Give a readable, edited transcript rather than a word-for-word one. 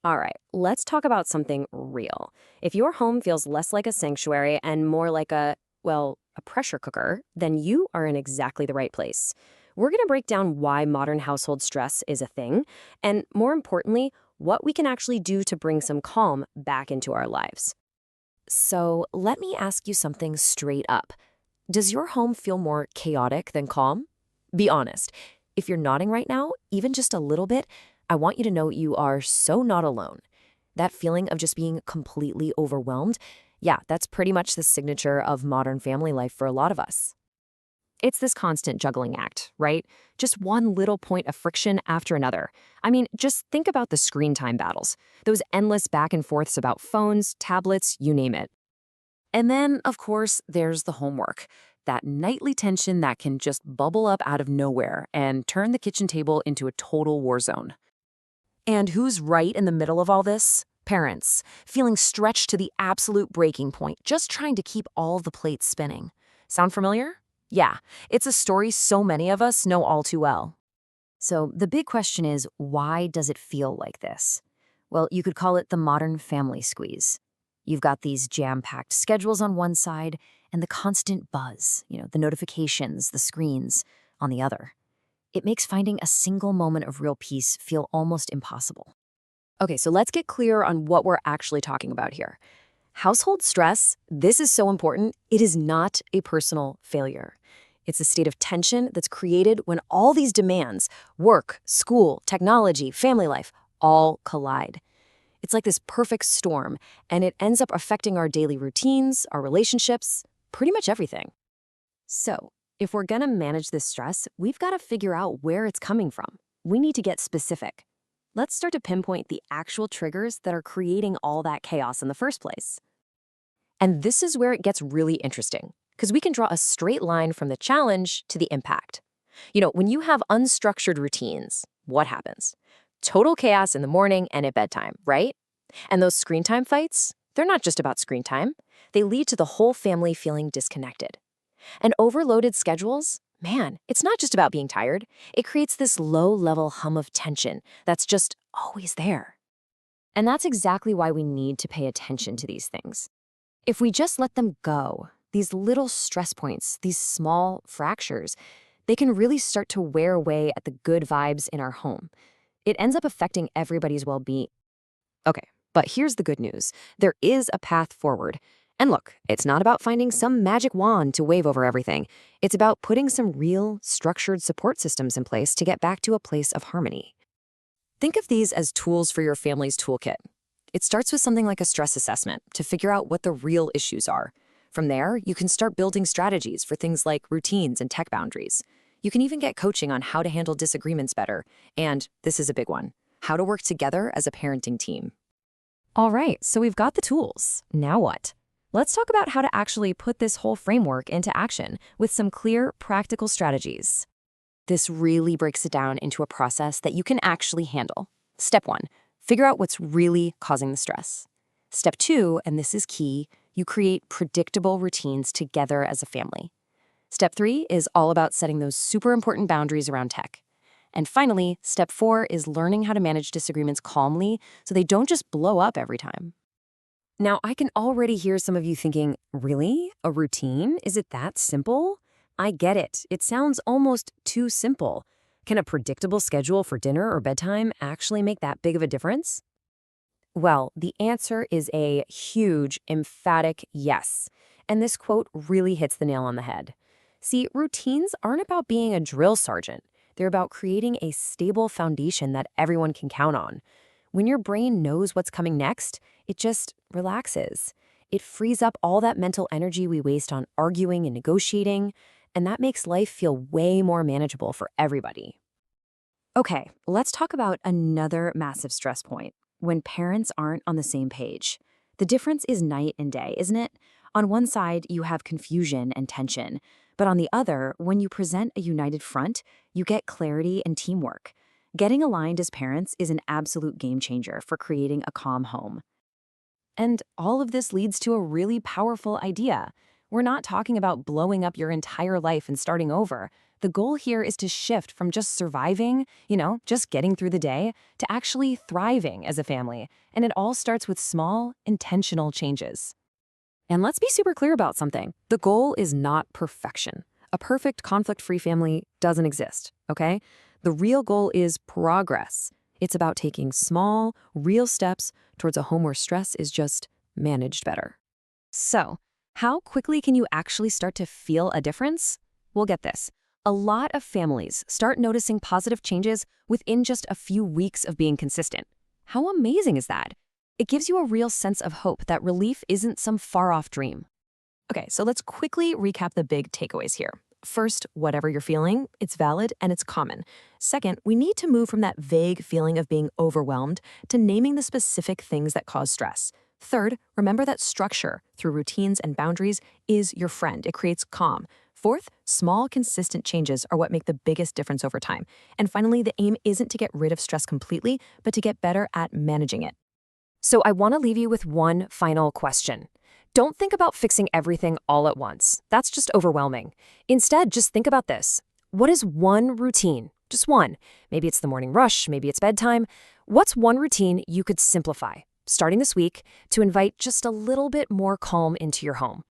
All right, let's talk about something real. If your home feels less like a sanctuary and more like a pressure cooker, then you are in exactly the right place. We're going to break down why modern household stress is a thing, and more importantly, what we can actually do to bring some calm back into our lives. So, let me ask you something straight up. Does your home feel more chaotic than calm? Be honest. If you're nodding right now, even just a little bit, I want you to know you are so not alone. That feeling of just being completely overwhelmed, yeah, that's pretty much the signature of modern family life for a lot of us. It's this constant juggling act, right? Just one little point of friction after another. I mean, just think about the screen time battles, those endless back and forths about phones, tablets, you name it. And then, of course, there's the homework, that nightly tension that can just bubble up out of nowhere and turn the kitchen table into a total war zone. And who's right in the middle of all this? Parents, feeling stretched to the absolute breaking point, just trying to keep all the plates spinning. Sound familiar? Yeah, it's a story so many of us know all too well. So the big question is, why does it feel like this? Well, you could call it the modern family squeeze. You've got these jam-packed schedules on one side and the constant buzz, the notifications, the screens on the other. It makes finding a single moment of real peace feel almost impossible. Okay, so let's get clear on what we're actually talking about here. Household stress, this is so important, it is not a personal failure. It's a state of tension that's created when all these demands, work, school, technology, family life, all collide. It's like this perfect storm, and it ends up affecting our daily routines, our relationships, pretty much everything. So, if we're gonna manage this stress, we've got to figure out where it's coming from. We need to get specific. Let's start to pinpoint the actual triggers that are creating all that chaos in the first place. And this is where it gets really interesting, because we can draw a straight line from the challenge to the impact. When you have unstructured routines, what happens? Total chaos in the morning and at bedtime, right? And those screen time fights, they're not just about screen time. They lead to the whole family feeling disconnected. And overloaded schedules, man, it's not just about being tired. It creates this low-level hum of tension that's just always there. And that's exactly why we need to pay attention to these things. If we just let them go, these little stress points, these small fractures, they can really start to wear away at the good vibes in our home. It ends up affecting everybody's well-being. Okay, but here's the good news. There is a path forward. And look, it's not about finding some magic wand to wave over everything. It's about putting some real, structured support systems in place to get back to a place of harmony. Think of these as tools for your family's toolkit. It starts with something like a stress assessment to figure out what the real issues are. From there, you can start building strategies for things like routines and tech boundaries. You can even get coaching on how to handle disagreements better. And this is a big one, how to work together as a parenting team. All right, so we've got the tools. Now what? Let's talk about how to actually put this whole framework into action with some clear, practical strategies. This really breaks it down into a process that you can actually handle. Step 1, figure out what's really causing the stress. Step 2, and this is key, you create predictable routines together as a family. Step 3 is all about setting those super important boundaries around tech. And finally, step 4 is learning how to manage disagreements calmly so they don't just blow up every time. Now, I can already hear some of you thinking, really? A routine? Is it that simple? I get it. It sounds almost too simple. Can a predictable schedule for dinner or bedtime actually make that big of a difference? Well, the answer is a huge, emphatic yes. And this quote really hits the nail on the head. See, routines aren't about being a drill sergeant. They're about creating a stable foundation that everyone can count on. When your brain knows what's coming next, it just relaxes. It frees up all that mental energy we waste on arguing and negotiating, and that makes life feel way more manageable for everybody. Okay, let's talk about another massive stress point, when parents aren't on the same page. The difference is night and day, isn't it? On one side, you have confusion and tension, but on the other, when you present a united front, you get clarity and teamwork. Getting aligned as parents is an absolute game changer for creating a calm home. And all of this leads to a really powerful idea. We're not talking about blowing up your entire life and starting over, The goal here is to shift from just surviving, just getting through the day, to actually thriving as a family. And it all starts with small, intentional changes. And let's be super clear about something. The goal is not perfection. A perfect conflict-free family doesn't exist, okay? The real goal is progress. It's about taking small, real steps towards a home where stress is just managed better. So, how quickly can you actually start to feel a difference? Well, get this. A lot of families start noticing positive changes within just a few weeks of being consistent. How amazing is that? It gives you a real sense of hope that relief isn't some far-off dream. Okay, so let's quickly recap the big takeaways here. First, whatever you're feeling, it's valid and it's common. Second, we need to move from that vague feeling of being overwhelmed to naming the specific things that cause stress. Third, remember that structure, through routines and boundaries, is your friend. It creates calm. Fourth, small, consistent changes are what make the biggest difference over time. And finally, the aim isn't to get rid of stress completely, but to get better at managing it. So I want to leave you with one final question. Don't think about fixing everything all at once. That's just overwhelming. Instead, just think about this. What is one routine? Just one. Maybe it's the morning rush, maybe it's bedtime. What's one routine you could simplify, starting this week, to invite just a little bit more calm into your home?